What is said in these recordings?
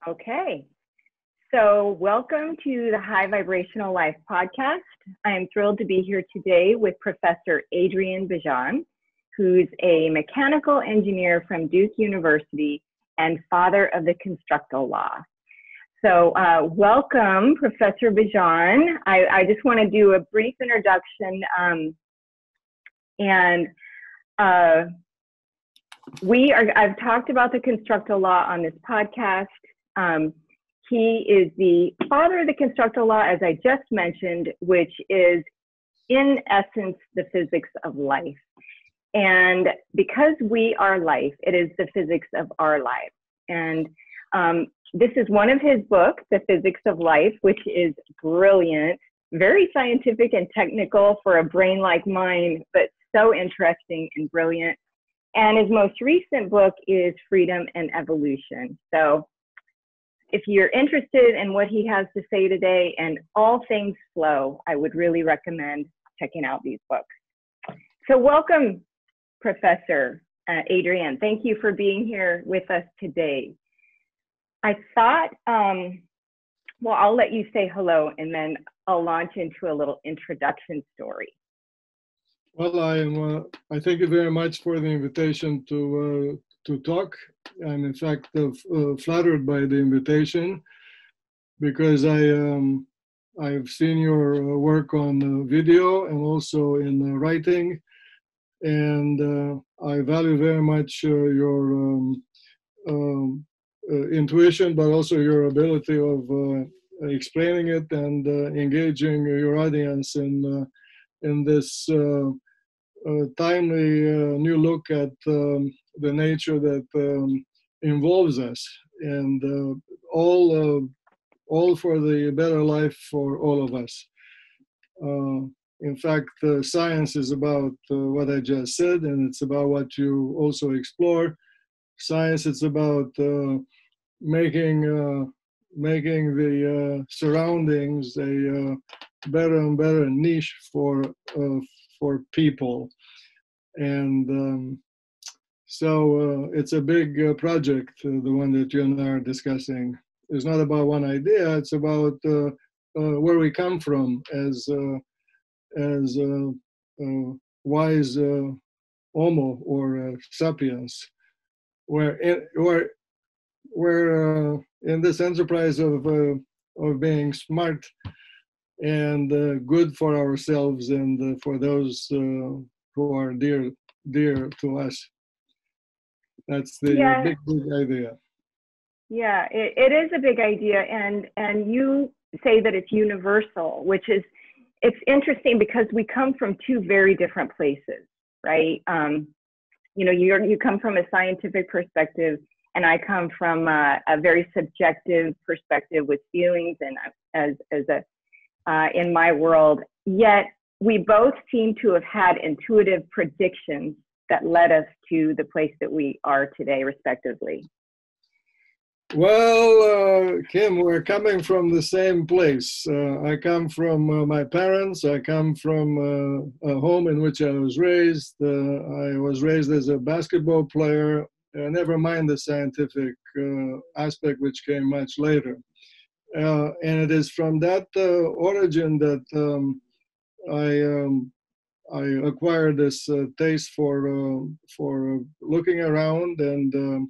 Okay, so welcome to the High Vibrational Life podcast. I am thrilled to be here today with Professor Adrian Bejan, who's a mechanical engineer from Duke University and father of the Constructal Law. So welcome, Professor Bejan. I just want to do a brief introduction I've talked about the Constructal Law on this podcast. He is the father of the Constructal Law, as I just mentioned, which is in essence the physics of life. And because we are life, it is the physics of our life. And this is one of his books, The Physics of Life, which is brilliant, very scientific and technical for a brain like mine, but so interesting and brilliant. And his most recent book is Freedom and Evolution. So if you're interested in what he has to say today and all things flow, I would really recommend checking out these books. So welcome, Professor Adrian. Thank you for being here with us today. I thought, well, I'll let you say hello and then I'll launch into a little introduction story. Well, I thank you very much for the invitation to talk. I'm in fact flattered by the invitation because I've seen your work on video and also in writing, and I value very much your intuition, but also your ability of explaining it and engaging your audience in this timely new look at the nature that involves us, and all for the better life for all of us. In fact, science is about what I just said, and it's about what you also explore. Science, it's about making the surroundings a better and better niche for people, and so it's a big project. The one that you and I are discussing is not about one idea. It's about where we come from as wise Homo or sapiens. We're in this enterprise of being smart and good for ourselves and for those who are dear to us. That's the big idea. Yeah, it is a big idea, and you say that it's universal, which is, it's interesting because we come from two very different places, right? You come from a scientific perspective, and I come from a very subjective perspective with feelings and in my world. Yet we both seem to have had intuitive predictions that led us to the place that we are today, respectively. Well, Kim, we're coming from the same place. I come from my parents. I come from a home in which I was raised. I was raised as a basketball player, never mind the scientific aspect, which came much later. And it is from that origin that I acquired this taste for looking around and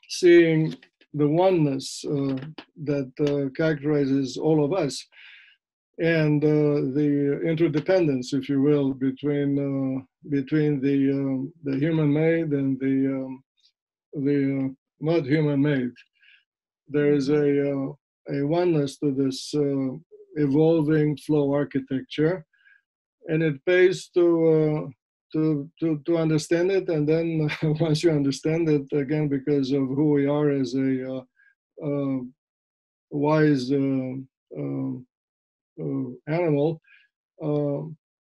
seeing the oneness that characterizes all of us, and the interdependence, if you will, between the human-made and the not human-made. There is a oneness to this evolving flow architecture, and it pays to understand it, and then once you understand it, again, because of who we are as a wise animal,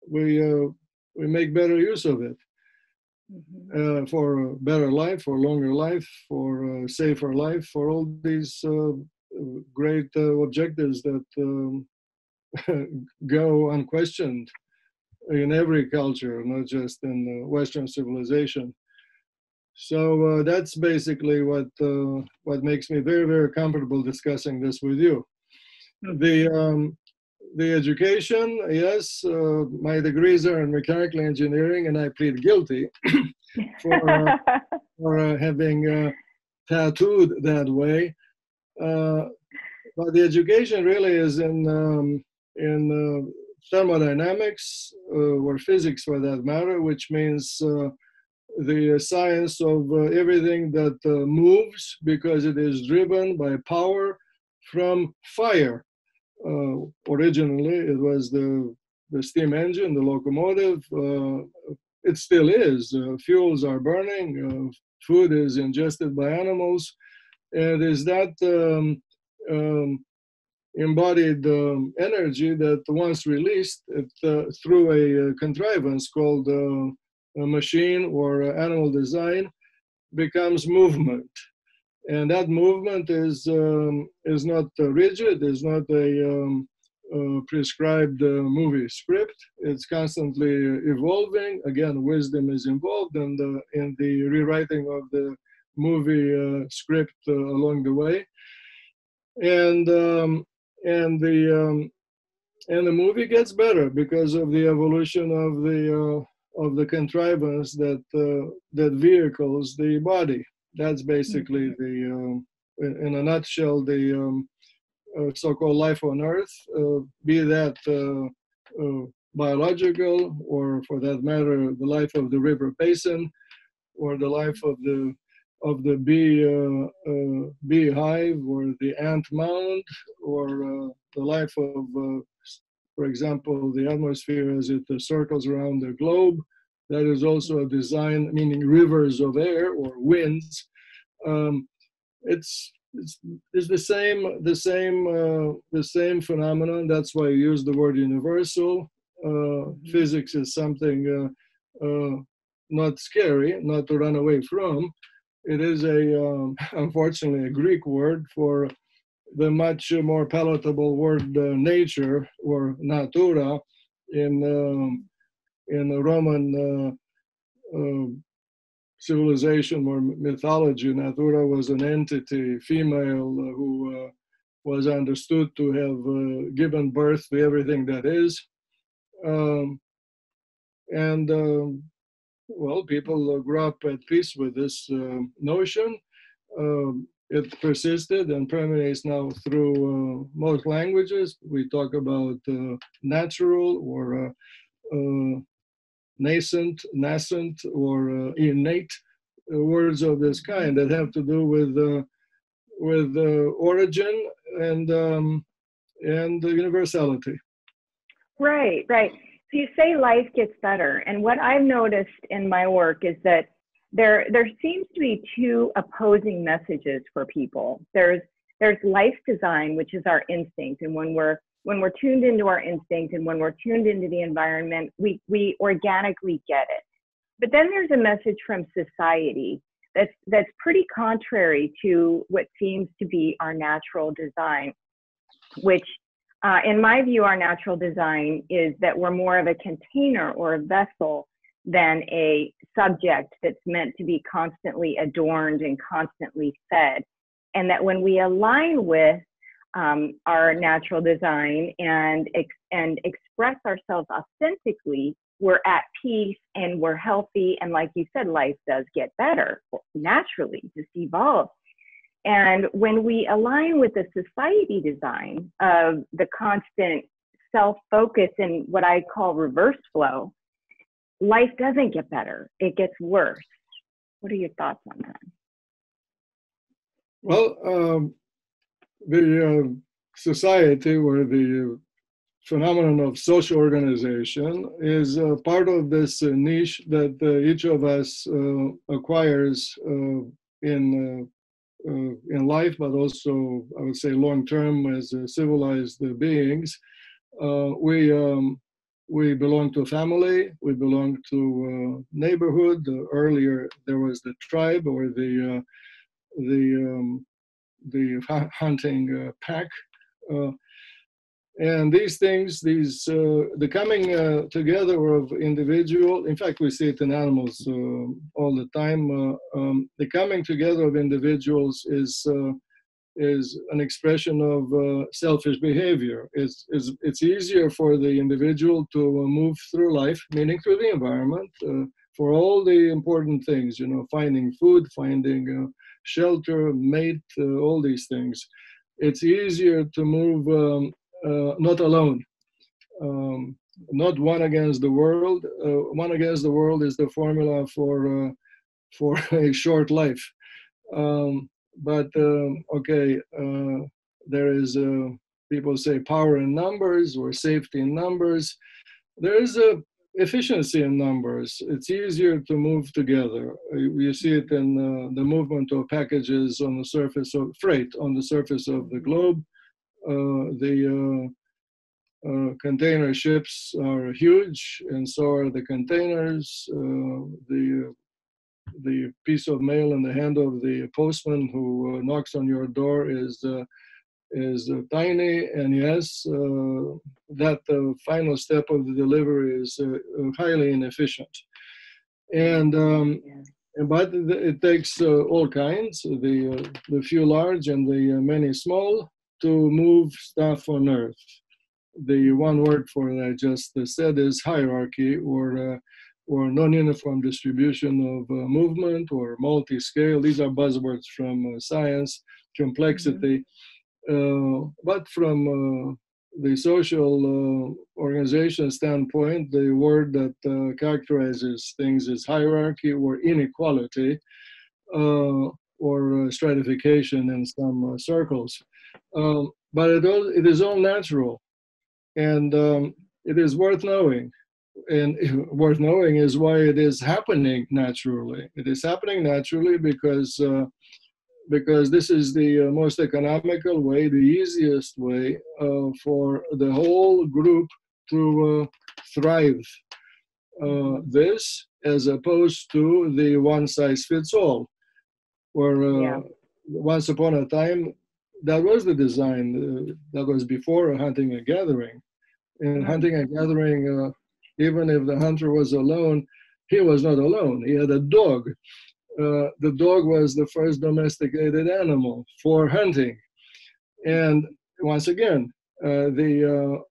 we make better use of it. For a better life, for longer life, for a safer life, for all these great objectives that go unquestioned in every culture, not just in Western civilization. So that's basically what makes me very, very comfortable discussing this with you. The education, yes, my degrees are in mechanical engineering, and I plead guilty for having tattooed that way. But the education really is in thermodynamics or physics, for that matter, which means the science of everything that moves because it is driven by power from fire. Originally, it was the steam engine, the locomotive. It still is. Fuels are burning. Food is ingested by animals. And is that embodied energy that once released through a contrivance called a machine or animal design becomes movement. And that movement is not rigid, is not a prescribed movie script. It's constantly evolving. Again, wisdom is involved in the rewriting of the movie script along the way. And the movie gets better because of the evolution of the contrivance that vehicles the body. That's basically in a nutshell, the so-called life on Earth, be that biological, or for that matter, the life of the river basin, or the life of the beehive, or the ant mound, or the life of, for example, the atmosphere as it circles around the globe. That is also a design, meaning rivers of air or winds. It's the same phenomenon. That's why I use the word universal. Physics is something not scary, not to run away from. It is unfortunately a Greek word for the much more palatable word nature, or natura in the Roman civilization or mythology. Natura was an entity, female, who was understood to have given birth to everything that is. Well, people grew up at peace with this notion. It persisted and permeates now through most languages. We talk about natural, or nascent, or innate words of this kind that have to do with origin and universality. Right. So you say life gets better, and what I've noticed in my work is that there seems to be two opposing messages for people. There's life design, which is our instinct, and when we're tuned into our instinct and when we're tuned into the environment, we organically get it. But then there's a message from society that's pretty contrary to what seems to be our natural design, which in my view, our natural design is that we're more of a container or a vessel than a subject that's meant to be constantly adorned and constantly fed. And that when we align with our natural design and express ourselves authentically, we're at peace and we're healthy. And like you said, life does get better naturally, just evolves. And when we align with the society design of the constant self-focus and what I call reverse flow, life doesn't get better, it gets worse. What are your thoughts on that? Well, the society, or the phenomenon of social organization, is part of this niche that each of us acquires in life, but also, I would say, long-term as civilized beings. We belong to a family, we belong to a neighborhood. Earlier, there was the tribe, or the hunting pack. And these things, the coming together of individual, in fact, we see it in animals all the time. The coming together of individuals is an expression of selfish behavior. It's easier for the individual to move through life, meaning through the environment, for all the important things, finding food, finding shelter, mate, all these things. It's easier to move not alone, not one against the world. One against the world is the formula for a short life. But okay, there is people say power in numbers or safety in numbers. There is a efficiency in numbers. It's easier to move together. You see it in the movement of packages on the surface of freight on the surface of the globe. The container ships are huge, and so are the containers. The piece of mail in the hand of the postman who knocks on your door is tiny, and yes, that final step of the delivery is highly inefficient. And but it takes all kinds, the few large and the many small, to move stuff on Earth. The one word for it I just said is hierarchy, or non-uniform distribution of movement, or multi-scale. These are buzzwords from science. Complexity. But from the social organization standpoint, the word that characterizes things is hierarchy or inequality, or stratification in some circles. But it is all natural, and it is worth knowing. And worth knowing is why it is happening naturally. It is happening naturally because this is the most economical way, the easiest way for the whole group to thrive. This, as opposed to the one size fits all, where once upon a time, that was the design. That was before hunting and gathering. In hunting and gathering, even if the hunter was alone, he was not alone. He had a dog. The dog was the first domesticated animal for hunting. And once again, the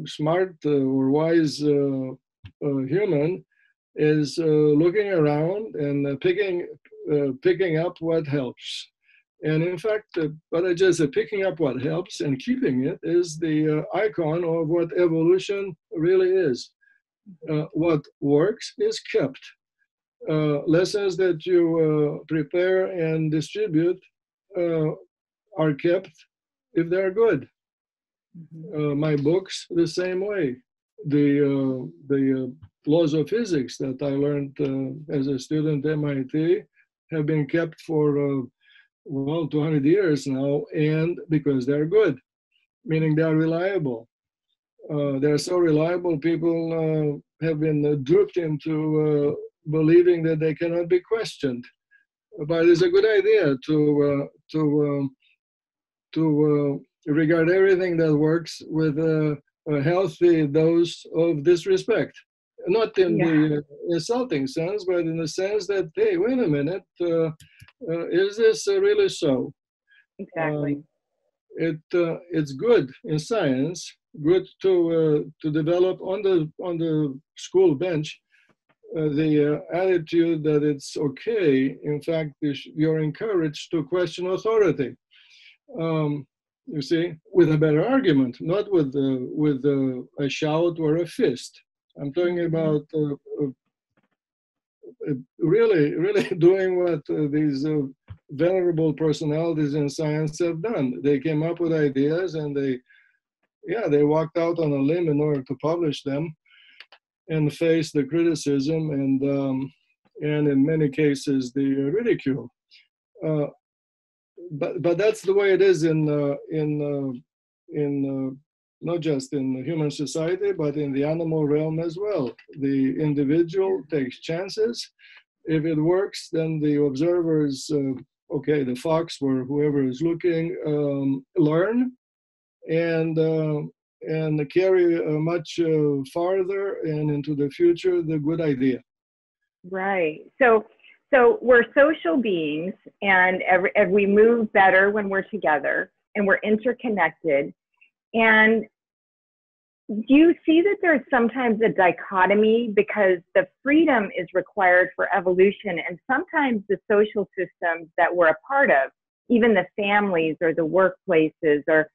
smart or wise human is looking around and picking up what helps. And in fact, what I just said, picking up what helps and keeping it is the icon of what evolution really is. What works is kept. Lessons that you prepare and distribute are kept if they're good. My books, the same way. The laws of physics that I learned as a student at MIT have been kept for 200 years now, and because they're good, meaning they are reliable. They're so reliable, people have been duped into believing that they cannot be questioned. But it's a good idea to regard everything that works with a healthy dose of disrespect. Not in the insulting sense, but in the sense that, hey, wait a minute, is this really so? Exactly. It's good in science, good to develop on the school bench the attitude that it's okay. In fact, you're encouraged to question authority. You see, with a better argument, not with a shout or a fist. I'm talking about really doing what these venerable personalities in science have done. They came up with ideas, and they walked out on a limb in order to publish them and face the criticism and in many cases the ridicule. But that's the way it is in not just in the human society, but in the animal realm as well. The individual takes chances. If it works, then the observers, the fox or whoever is looking, learn and carry much farther and into the future the good idea. Right. So we're social beings, and we move better when we're together, and we're interconnected. And do you see that there's sometimes a dichotomy, because the freedom is required for evolution, and sometimes the social systems that we're a part of, even the families or the workplaces or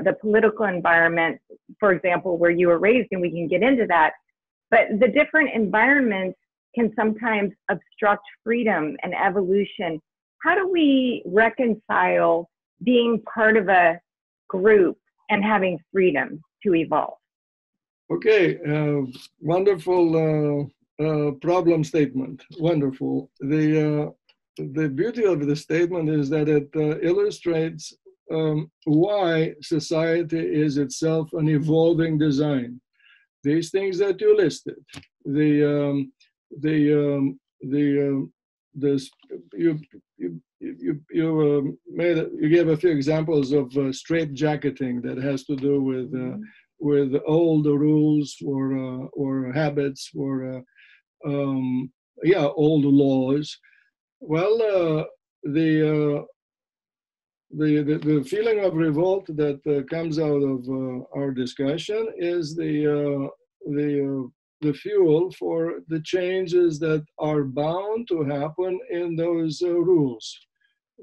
the political environment, for example, where you were raised, and we can get into that, but the different environments can sometimes obstruct freedom and evolution. How do we reconcile being part of a group and having freedom to evolve? Okay, wonderful problem statement. Wonderful. The beauty of the statement is that it illustrates why society is itself an evolving design. These things that you listed, you gave a few examples of straitjacketing that has to do with old rules or habits or old laws. Well, the feeling of revolt that comes out of our discussion is the fuel for the changes that are bound to happen in those rules.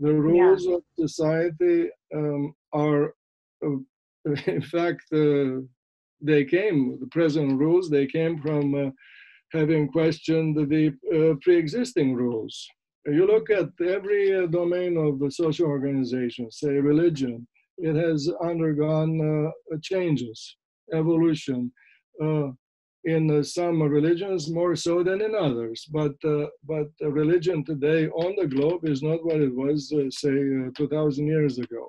The rules of society are, in fact, the present rules, they came from having questioned the pre-existing rules. You look at every domain of the social organization, say religion, it has undergone changes, evolution. In some religions more so than in others, but religion today on the globe is not what it was, say, 2,000 years ago.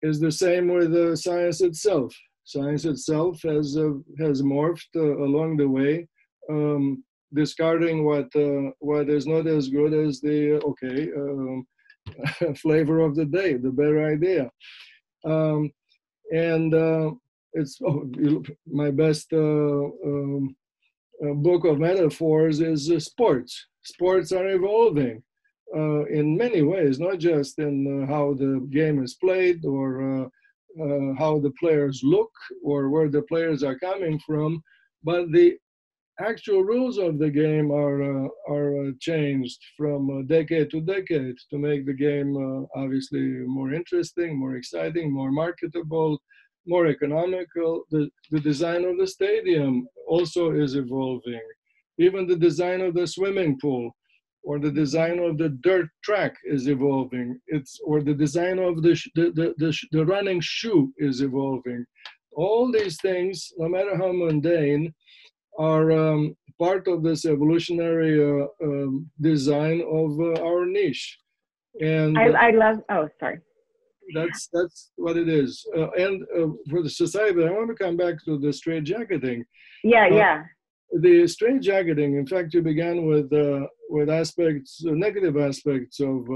Is the same with science itself. Science itself has morphed along the way, discarding what is not as good as the flavor of the day, the better idea. It's my best book of metaphors is sports. Sports are evolving in many ways, not just in how the game is played or how the players look or where the players are coming from, but the actual rules of the game are changed from decade to decade to make the game obviously more interesting, more exciting, more marketable, more economical. The design of the stadium also is evolving. Even the design of the swimming pool or the design of the dirt track is evolving. Or the design of the running shoe is evolving. All these things, no matter how mundane, are part of this evolutionary design of our niche. And I love, oh, sorry. That's what it is. For the society, I want to come back to the straitjacketing. Yeah. The straitjacketing, in fact, you began with aspects, negative aspects of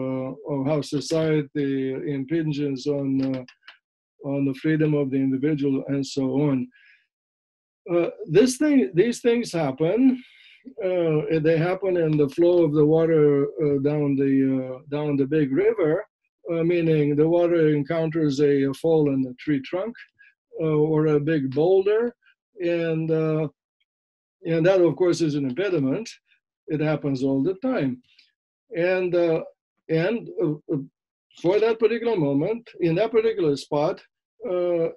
how society impinges on the freedom of the individual and so on. These things happen. They happen in the flow of the water down the big river. Meaning the water encounters a fallen tree trunk or a big boulder, and that of course is an impediment. It happens all the time, and for that particular moment, in that particular spot, the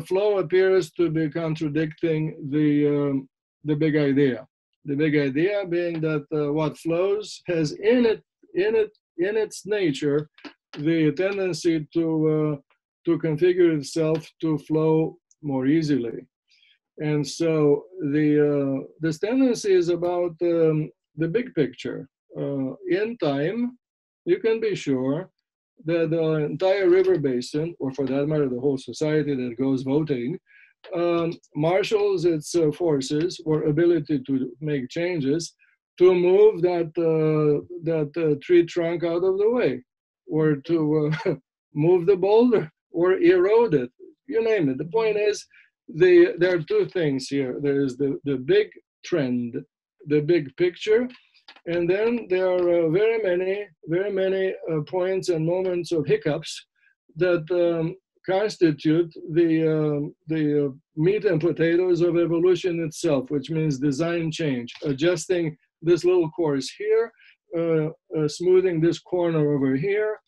flow appears to be contradicting the big idea. The big idea being that what flows has in its nature the tendency to configure itself to flow more easily. And so this tendency is about the big picture. In time, you can be sure that the entire river basin, or for that matter, the whole society that goes voting, marshals its forces or ability to make changes to move that tree trunk out of the way, or to move the boulder or eroded, you name it. The point is, there are two things here. There is the big trend, the big picture, and then there are very many points and moments of hiccups that constitute the meat and potatoes of evolution itself, which means design change, adjusting this little course here, smoothing this corner over here,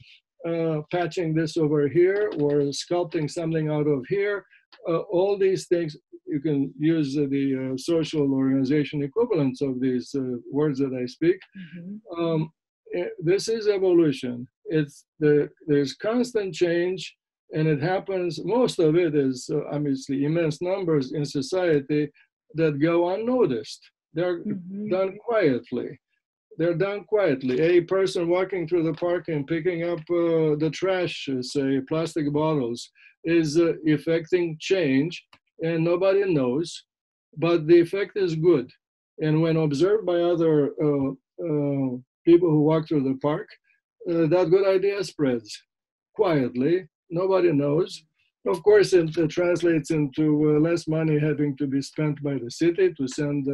patching this over here, or sculpting something out of here. All these things, you can use the social organization equivalents of these words that I speak. This is evolution. There's constant change, and it happens, most of it is obviously immense numbers in society that go unnoticed. They're done quietly. They're done quietly. A person walking through the park and picking up the trash, say plastic bottles, is effecting change, and nobody knows, but the effect is good. And when observed by other people who walk through the park, that good idea spreads quietly. Nobody knows. Of course, it translates into less money having to be spent by the city to send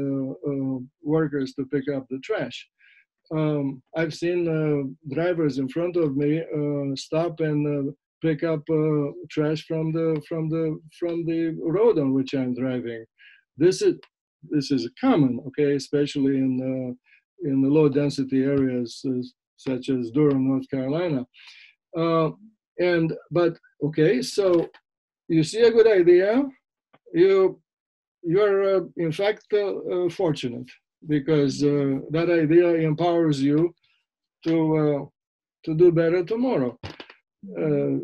workers to pick up the trash. I've seen drivers in front of me stop and pick up trash from the road on which I'm driving. This is common, okay, especially in the low density areas such as Durham, North Carolina. But okay, so you see a good idea, you're in fact fortunate, because that idea empowers you to do better tomorrow.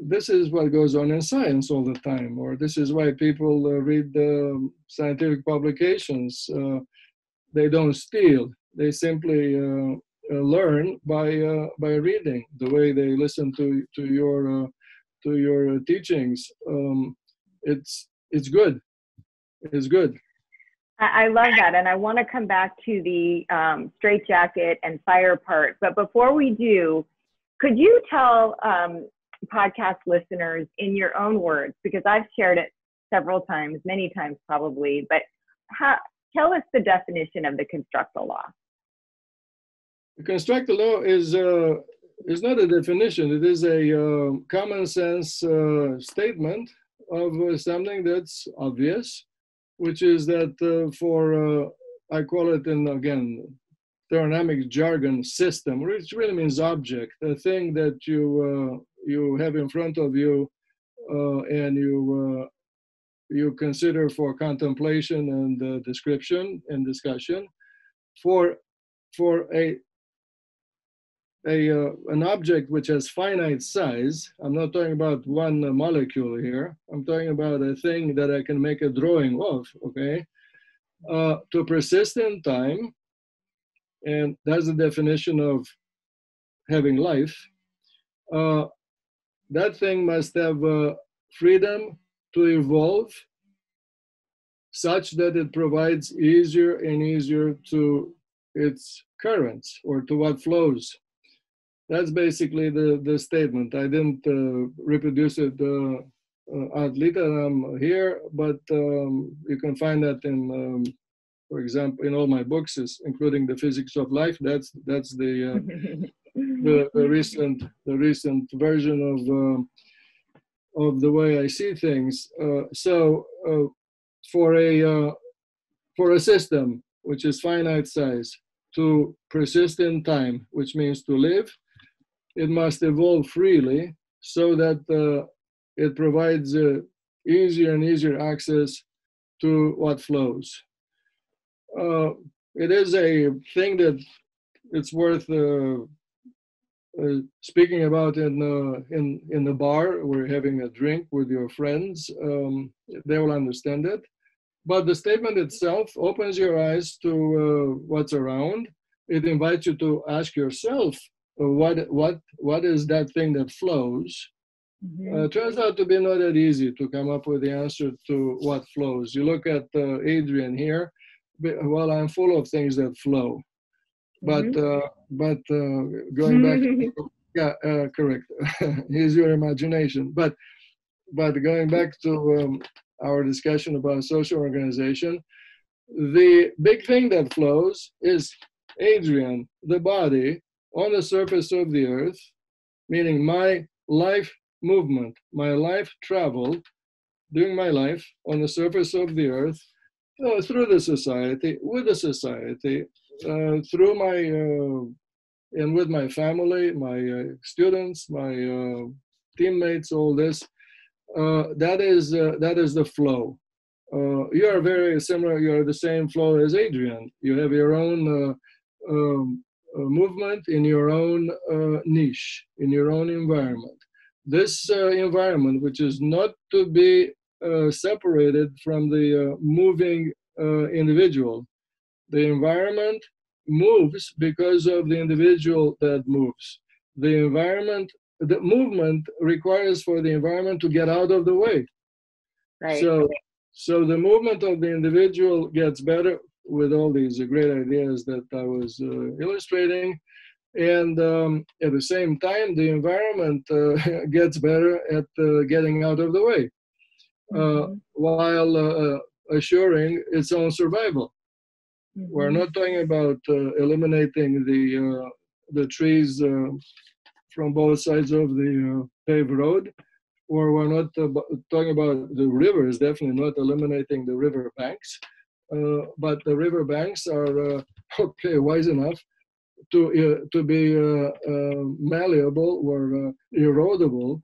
This is what goes on in science all the time, or this is why people read scientific publications. They don't steal; they simply learn by reading. The way they listen to your teachings, it's good. It's good. I love that, and I want to come back to the straitjacket and fire part. But before we do, could you tell podcast listeners in your own words, because I've shared it several times, many times probably, but tell us the definition of the Constructal Law. The Constructal Law is not a definition. It is a common sense statement of something that's obvious, which is that I call it in, again, thermodynamic jargon, system, which really means object, a thing that you have in front of you and you consider for contemplation and description and discussion. For an object which has finite size, I'm not talking about one molecule here, I'm talking about a thing that I can make a drawing of, okay? To persist in time, and that's the definition of having life, that thing must have freedom to evolve such that it provides easier and easier to its currents or to what flows. That's basically the statement. I didn't reproduce it ad litem here, but you can find that in, for example, in all my books, including The Physics of Life. That's the recent version of the way I see things. So for a system which is finite size to persist in time, which means to live, it must evolve freely so that it provides easier and easier access to what flows. It is a thing that it's worth speaking about in the bar. We're having a drink with your friends. They will understand it. But the statement itself opens your eyes to what's around. It invites you to ask yourself, what is that thing that flows? Turns out to be not that easy to come up with the answer to what flows. You look at Adrian here. Well, I'm full of things that flow, but going back, yeah, correct. Here's your imagination. But but going back to our discussion about social organization, the big thing that flows is Adrian, the body, on the surface of the earth, meaning my life movement, my life travel during my life on the surface of the earth, through the society, with the society, through my and with my family, my students, my teammates, all this. That is the flow. You are very similar. You are the same flow as Adrian. You have your own movement in your own niche, in your own environment. This environment, which is not to be separated from the moving individual. The environment moves because of the individual that moves. The movement requires for the environment to get out of the way. Right. So the movement of the individual gets better with all these great ideas that I was illustrating. And at the same time, the environment gets better at getting out of the way, while assuring its own survival. We're not talking about eliminating the trees from both sides of the paved road, or we're not talking about the rivers, definitely not eliminating the river banks, but the river banks are okay, wise enough to be malleable or erodible,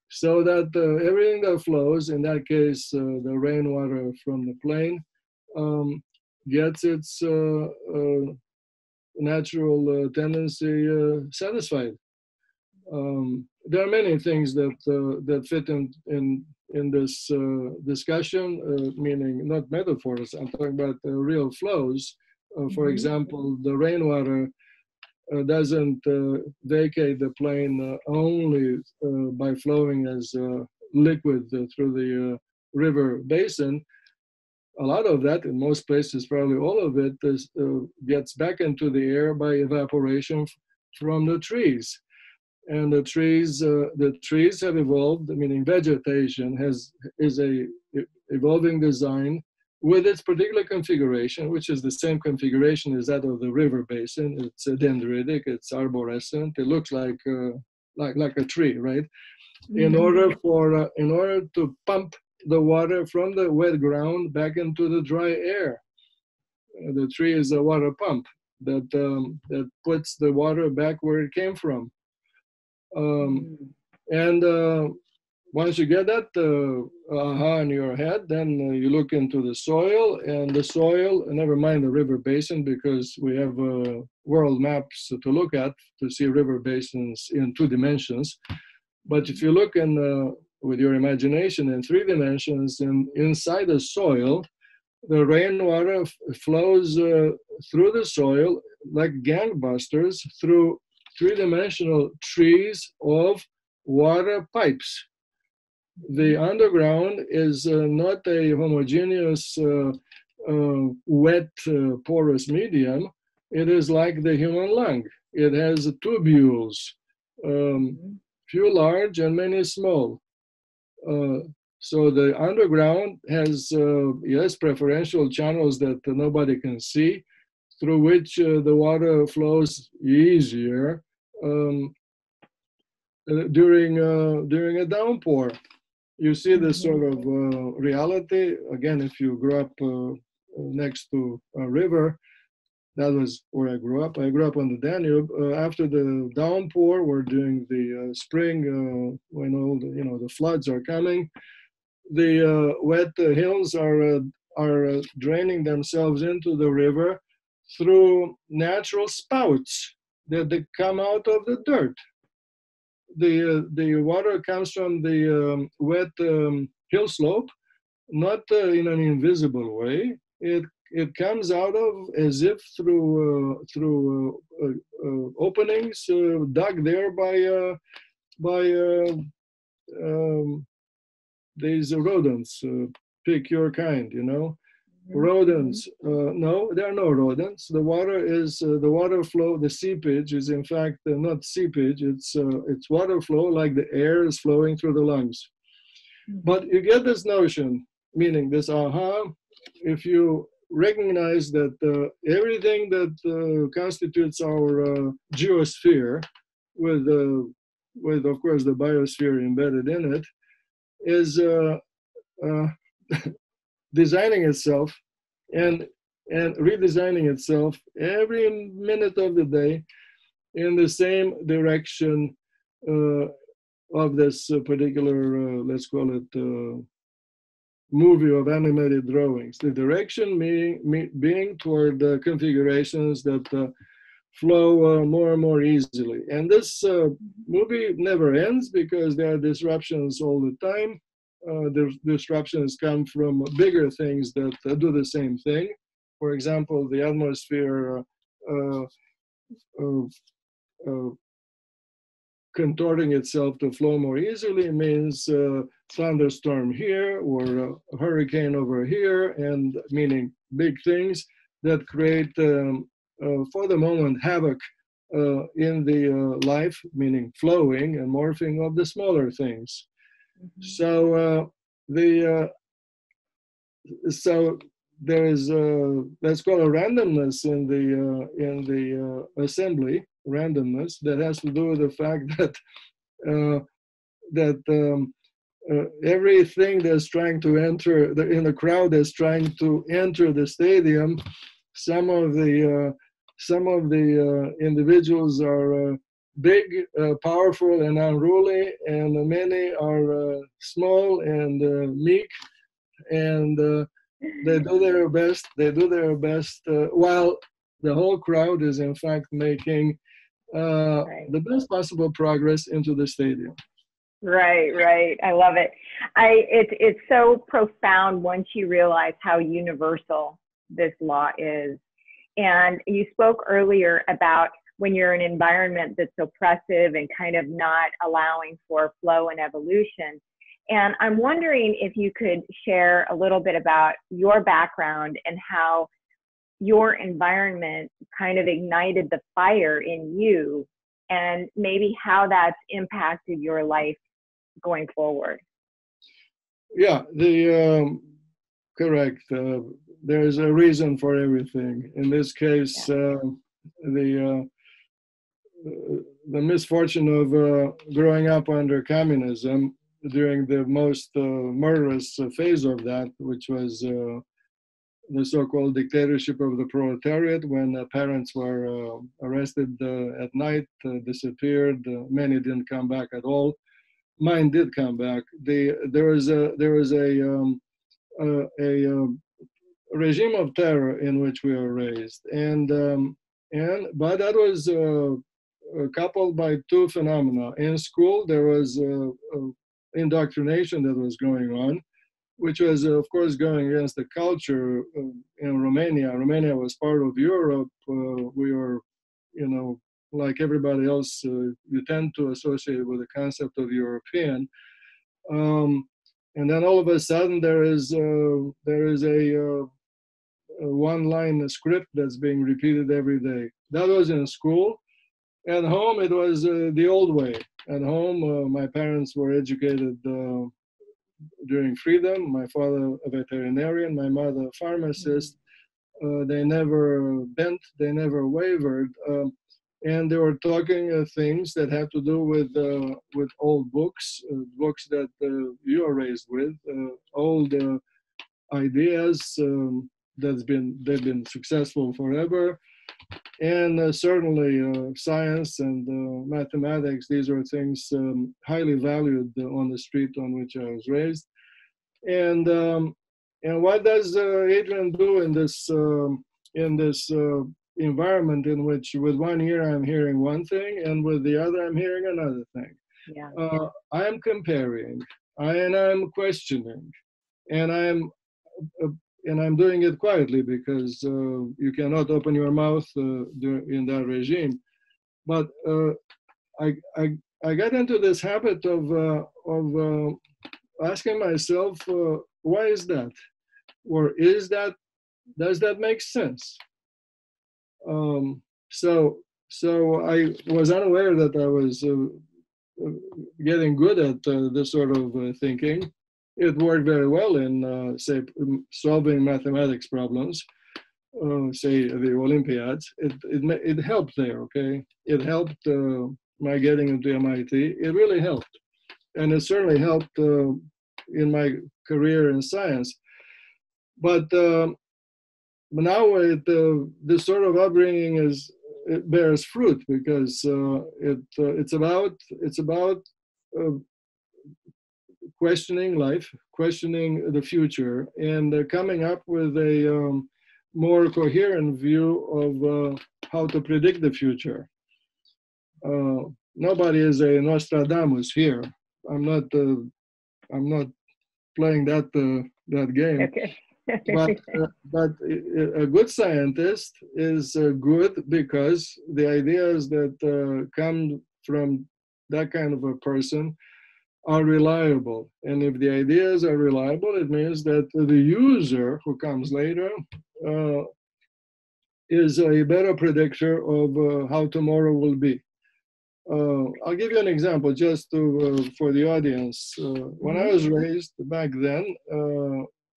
so that everything that flows, in that case the rainwater from the plain, gets its natural tendency satisfied. There are many things that fit in this discussion, meaning not metaphors. I'm talking about real flows. For example, the rainwater doesn't vacate the plain only by flowing as liquid through the river basin. A lot of that, in most places, probably all of it, gets back into the air by evaporation from the trees. And the trees have evolved, meaning vegetation is a evolving design with its particular configuration, which is the same configuration as that of the river basin. It's dendritic, it's arborescent. It looks like a tree, right? In order to pump the water from the wet ground back into the dry air. The tree is a water pump that puts the water back where it came from. And once you get that aha in your head, then you look into the soil, and the soil, never mind the river basin, because we have world maps to look at to see river basins in 2 dimensions. But if you look with your imagination in 3 dimensions, inside the soil, the rainwater flows through the soil like gangbusters through 3-dimensional trees of water pipes. The underground is not a homogeneous, wet, porous medium. It is like the human lung. It has tubules, few large and many small. So the underground has, yes, preferential channels that nobody can see, through which the water flows easier during a downpour. You see this sort of reality. Again, if you grew up next to a river, that was where I grew up. I grew up on the Danube. After the downpour, we're doing the spring, when all the floods are coming. The wet hills are draining themselves into the river through natural spouts that they come out of the dirt. The water comes from the wet hill slope, not in an invisible way. It comes out of as if through openings dug there by these rodents. Pick your kind, Rodents. No, there are no rodents. The water flow. The seepage is in fact not seepage. It's water flow, like the air is flowing through the lungs. But you get this notion, meaning this aha, if you recognize that everything that constitutes our geosphere, with of course the biosphere embedded in it, is uh, designing itself and redesigning itself every minute of the day in the same direction of this particular, let's call it, movie of animated drawings. The direction being toward configurations that flow more and more easily. And this movie never ends because there are disruptions all the time. The disruptions come from bigger things that do the same thing. For example, the atmosphere contorting itself to flow more easily means thunderstorm here or a hurricane over here, and meaning big things that create, for the moment, havoc in the life, meaning flowing and morphing of the smaller things. So so there is let's call a randomness in the assembly, randomness that has to do with the fact that everything that's trying to enter in the crowd that's trying to enter the stadium, some of the individuals are big, powerful, and unruly, and many are small and meek, and they do their best. They do their best while the whole crowd is in fact making the best possible progress into the stadium. Right. I love it. It's so profound once you realize how universal this law is. And you spoke earlier about when you're in an environment that's oppressive and kind of not allowing for flow and evolution. And I'm wondering if you could share a little bit about your background and how your environment kind of ignited the fire in you, and maybe how that's impacted your life going forward. Yeah, correct. There's a reason for everything. In this case, the misfortune of growing up under communism during the most murderous phase of that, which was the so-called dictatorship of the proletariat, when parents were arrested at night, disappeared. Many didn't come back at all. Mine did come back. There was a regime of terror in which we were raised, but that was coupled by two phenomena. In school, there was indoctrination that was going on, which was, of course, going against the culture in Romania. Romania was part of Europe. We were, like everybody else, you tend to associate with the concept of European. And then all of a sudden, there is a one-line script that's being repeated every day. That was in school. At home, it was the old way. At home, my parents were educated during freedom. My father, a veterinarian, my mother, a pharmacist. They never bent, they never wavered. And they were talking things that have to do with old books, books that you are raised with, old ideas they've been successful forever. And certainly science and mathematics, these are things highly valued on the street on which I was raised. And what does Adrian do in this environment in which with one ear I'm hearing one thing and with the other I'm hearing another thing? Yeah. I am comparing, I'm questioning, and I'm doing it quietly because you cannot open your mouth in that regime. But I got into this habit of asking myself, why is that? Or does that make sense? So I was unaware that I was getting good at this sort of thinking. It worked very well in, say, solving mathematics problems, say the Olympiads. It helped there, okay? It helped my getting into MIT. It really helped. And it certainly helped in my career in science. But now this sort of upbringing it bears fruit, because it's about questioning life, questioning the future, and coming up with a more coherent view of how to predict the future. Nobody is a Nostradamus here. I'm not playing that game. Okay. but a good scientist is good because the ideas that come from that kind of a person are reliable. And if the ideas are reliable, it means that the user who comes later is a better predictor of how tomorrow will be. I'll give you an example just for the audience. When I was raised back then,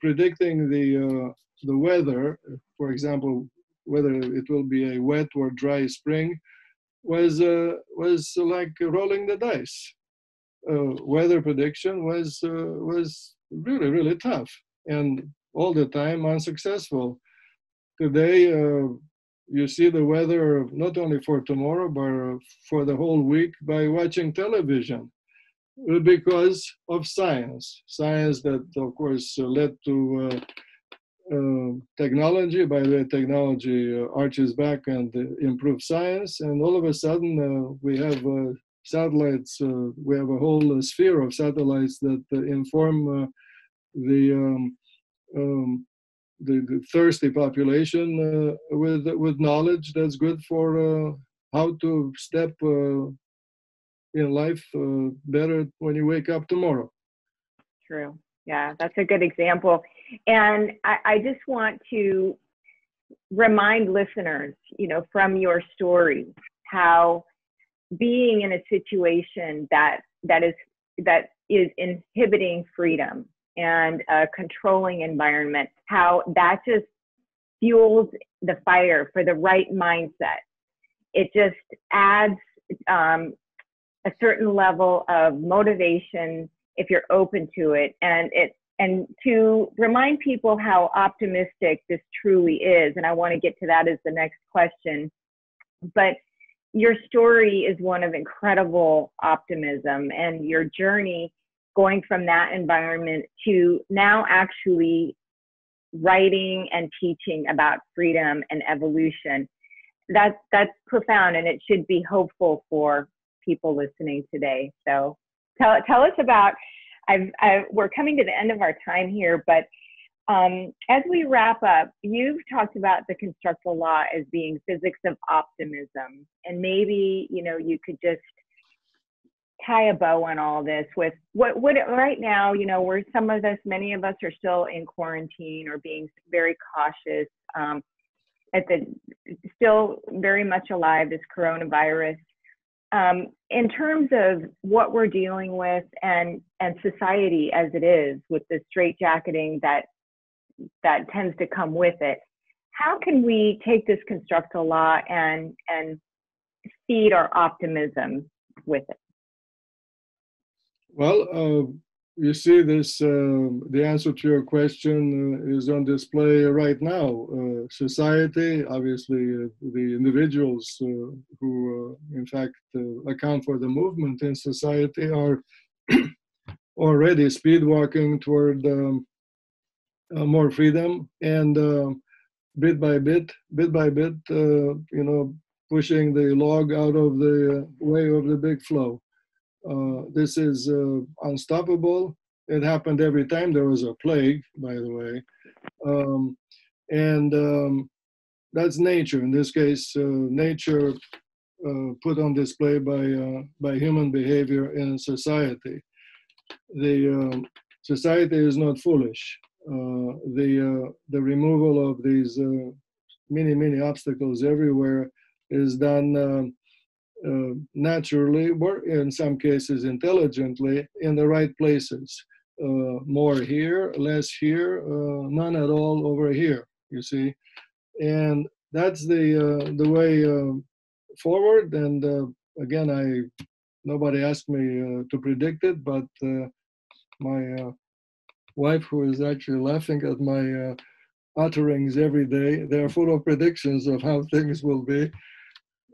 predicting the weather, for example, whether it will be a wet or dry spring, was like rolling the dice. Weather prediction was really, really tough, and all the time unsuccessful. Today, you see the weather not only for tomorrow, but for the whole week by watching television, because of science. Science that, of course, led to technology. By the way, technology arches back and improves science, and all of a sudden we have satellites. We have a whole sphere of satellites that inform the thirsty population with knowledge that's good for how to step in life better when you wake up tomorrow. True. Yeah, that's a good example. And I just want to remind listeners, from your story, how being in a situation that is inhibiting freedom and a controlling environment, how that just fuels the fire for the right mindset. It just adds a certain level of motivation if you're open to it, and to remind people how optimistic this truly is. And I want to get to that as the next question. But your story is one of incredible optimism, and your journey going from that environment to now actually writing and teaching about freedom and evolution. That's profound, and it should be hopeful for people listening today. So tell us about, we're coming to the end of our time here, but as we wrap up, you've talked about the Constructal Law as being physics of optimism, and maybe you could just tie a bow on all this with what right now, where many of us are still in quarantine or being very cautious, still very much alive, this coronavirus. In terms of what we're dealing with and society as it is, with the straitjacketing that tends to come with it, how can we take this Constructal Law and feed our optimism with it? Well, you see this, the answer to your question is on display right now. Society, obviously, the individuals who, in fact, account for the movement in society are already speed walking toward more freedom, and bit by bit, pushing the log out of the way of the big flow. This is unstoppable. It happened every time there was a plague, by the way. And that's nature. In this case, nature put on display by human behavior in society. The society is not foolish. The removal of these many obstacles everywhere is done naturally, or in some cases intelligently, in the right places. more here, less here, none at all over here, you see. And that's the way forward. And again, nobody asked me to predict it, but my wife, who is actually laughing at my utterings every day, they're full of predictions of how things will be.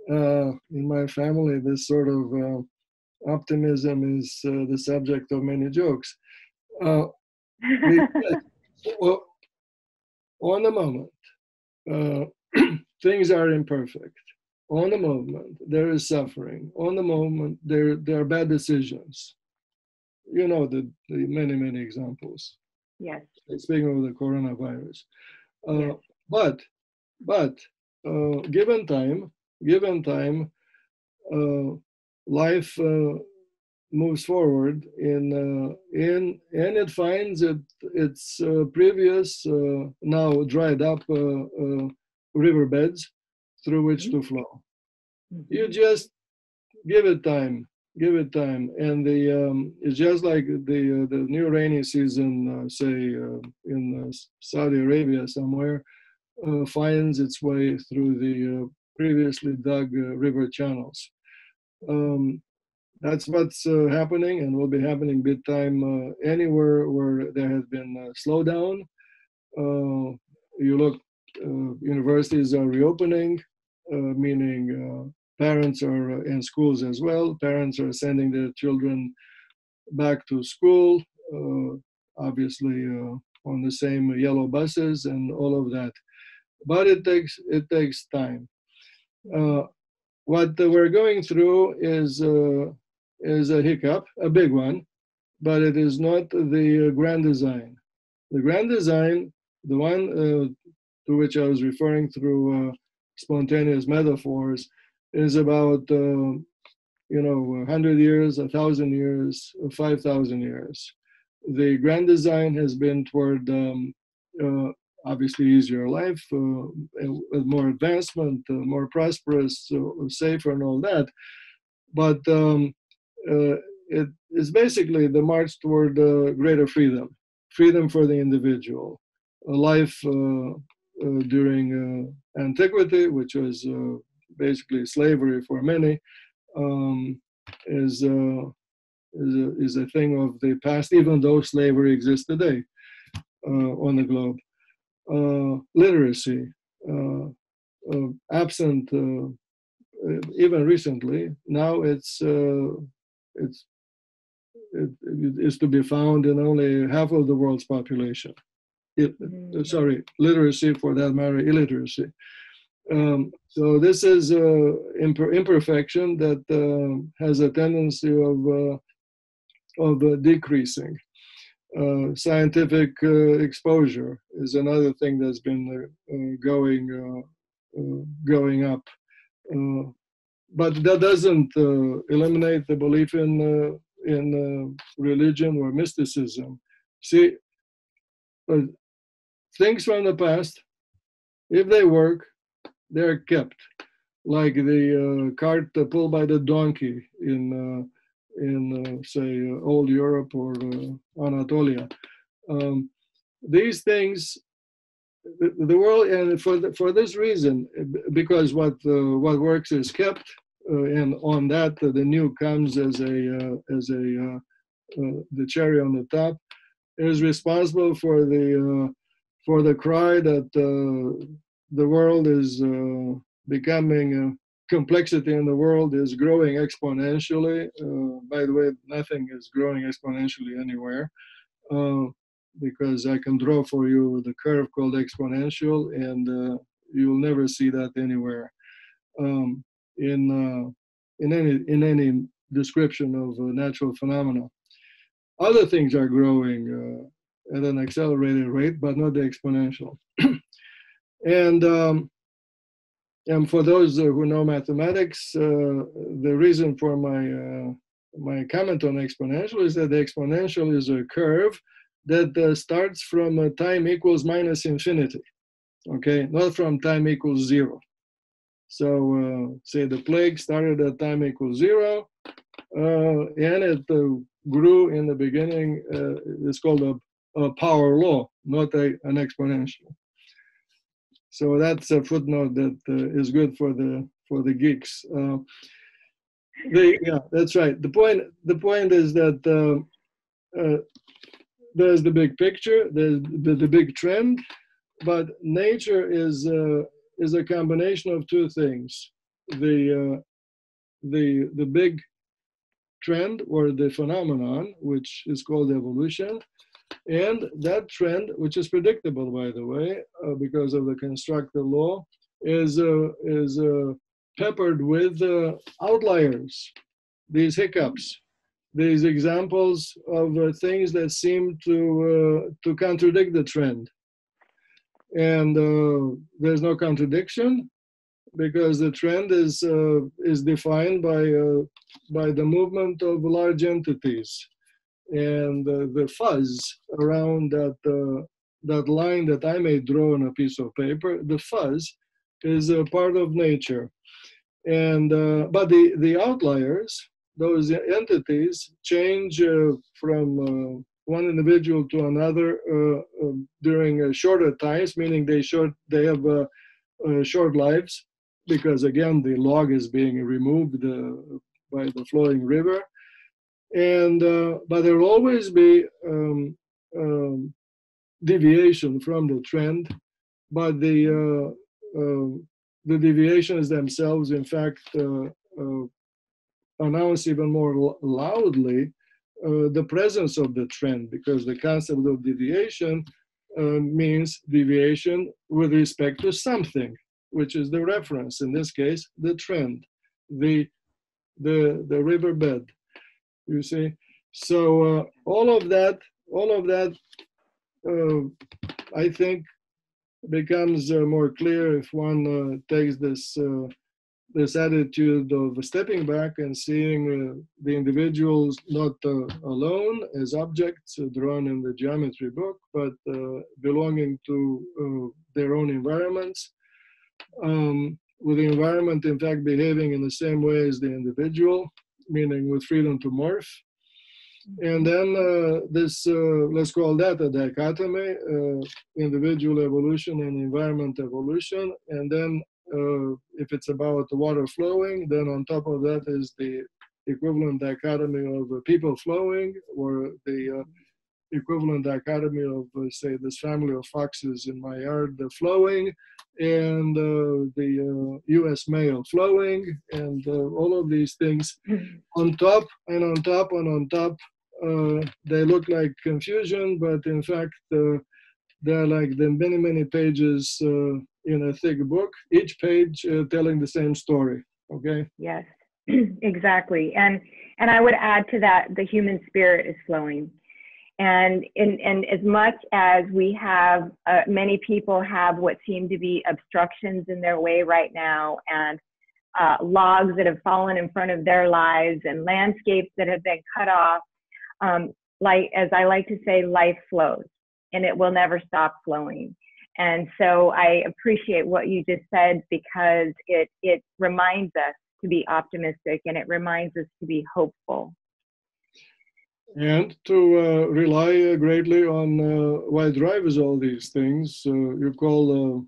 In my family, this sort of optimism is the subject of many jokes. Well, on the moment, things are imperfect. On the moment, there is suffering. On the moment, there are bad decisions. You know the many, many examples. Yes. Speaking of the coronavirus. Yes. But given time, life moves forward and it finds its previous now dried up riverbeds through which to flow. You just give it time, and it's just like the new rainy season, say in Saudi Arabia somewhere, finds its way through the previously dug river channels. That's what's happening and will be happening big time anywhere where there has been a slowdown. You look, universities are reopening, meaning parents are in schools as well. Parents are sending their children back to school, obviously on the same yellow buses and all of that. But it takes time. What we're going through is a hiccup, a big one, but it is not the grand design. The grand design, the one to which I was referring through spontaneous metaphors, is about 100 years, 1,000 years, 5,000 years. The grand design has been toward obviously easier life, with more advancement, more prosperous, safer, and all that. But it is basically the march toward greater freedom for the individual. A life during antiquity, which was basically slavery for many, is a thing of the past, even though slavery exists today on the globe. Literacy, absent even recently. Now it is to be found in only half of the world's population. Literacy, for that matter, illiteracy. So this is imperfection that has a tendency of decreasing. Scientific exposure is another thing that's been going up, but that doesn't eliminate the belief in religion or mysticism. See, things from the past, if they work, they're kept, like the cart pulled by the donkey in say old Europe or Anatolia. These things, the world, and for this reason, because what works is kept, and on that the new comes as the cherry on the top, is responsible for the cry that the world is becoming. Complexity in the world is growing exponentially. By the way, nothing is growing exponentially anywhere, because I can draw for you the curve called exponential, and you'll never see that anywhere in any description of natural phenomena. Other things are growing at an accelerated rate, but not the exponential. And for those who know mathematics, the reason for my comment on exponential is that the exponential is a curve that starts from time equals minus infinity, okay? Not from time equals 0. So say the plague started at time equals 0, and it grew in the beginning is called a power law, not an exponential. So that's a footnote that is good for the geeks. Yeah, that's right. The point is that there's the big picture, there's the big trend, but nature is a combination of two things: the big trend or the phenomenon, which is called evolution, and that trend, which is predictable, by the way, because of the Constructive Law, is peppered with outliers, these hiccups, these examples of things that seem to contradict the trend. And there's no contradiction because the trend is defined by the movement of large entities. And the fuzz around that line that I may draw on a piece of paper, the fuzz is a part of nature. And but the outliers, those entities, change from one individual to another during shorter times, meaning they have short lives, because again the log is being removed by the flowing river. And but there will always be deviation from the trend, but the deviations themselves, in fact, announce even more loudly the presence of the trend, because the concept of deviation means deviation with respect to something, which is the reference. In this case, the trend, the riverbed. You see, so all of that, I think, becomes more clear if one takes this attitude of stepping back and seeing the individuals not alone as objects drawn in the geometry book, but belonging to their own environments, with the environment, in fact, behaving in the same way as the individual, meaning with freedom to morph. And then this, let's call that a dichotomy, individual evolution and environment evolution. And then if it's about the water flowing, then on top of that is the equivalent dichotomy of people flowing, or the equivalent dichotomy of, say, this family of foxes in my yard flowing, and the U.S. mail flowing, and all of these things on top and on top and on top. They look like confusion, but in fact, they're like the many, many pages in a thick book, each page telling the same story. Okay? Yes, exactly. And I would add to that, the human spirit is flowing. And as much as we have, many people have what seem to be obstructions in their way right now, and logs that have fallen in front of their lives, and landscapes that have been cut off, like, as I like to say, life flows, and it will never stop flowing. And so I appreciate what you just said, because it reminds us to be optimistic, and it reminds us to be hopeful. And to rely greatly on what drives all these things. You call,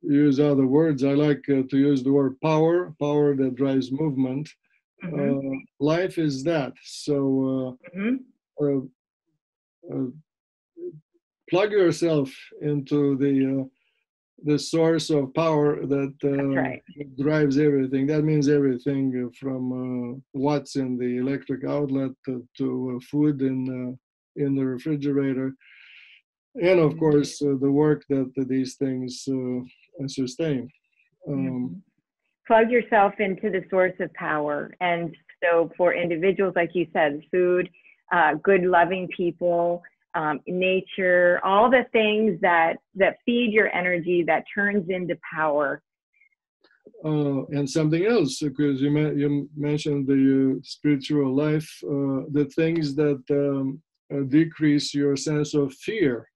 use other words. I like to use the word power that drives movement. Mm-hmm. Life is that. So plug yourself into the source of power that right. drives everything. That means everything from watts in the electric outlet to food in the refrigerator, and of course the work that these things sustain. Plug yourself into the source of power. And so for individuals, like you said, food, good, loving people, nature, all the things that feed your energy, that turns into power. And something else, because you mentioned the spiritual life, the things that decrease your sense of fear.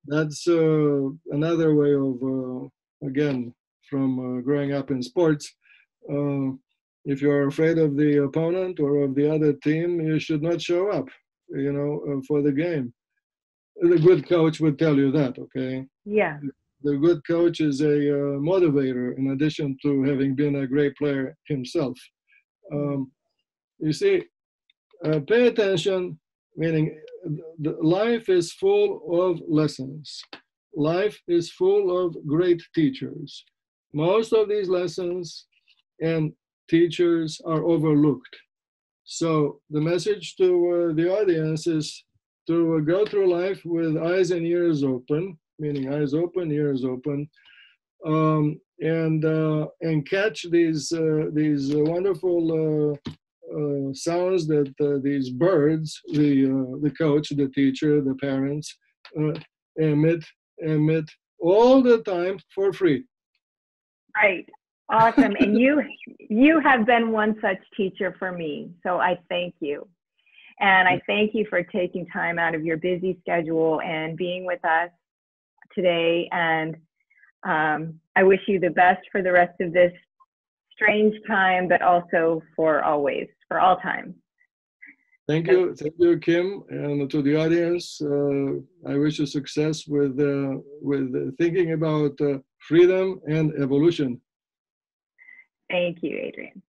That's another way of, again, from growing up in sports, If you're afraid of the opponent or of the other team, you should not show up, for the game. The good coach would tell you that, okay? Yeah. The good coach is a motivator in addition to having been a great player himself. You see, pay attention, meaning life is full of lessons. Life is full of great teachers. Most of these lessons and teachers are overlooked. So the message to the audience is to go through life with eyes and ears open, meaning eyes open, ears open, and catch these wonderful sounds that these birds, the coach, the teacher, the parents, emit all the time for free. Right. Awesome. And you have been one such teacher for me. So I thank you. And I thank you for taking time out of your busy schedule and being with us today. And I wish you the best for the rest of this strange time, but also for always, for all time. Thank you, Kim, and to the audience. I wish you success with thinking about freedom and evolution. Thank you, Adrian.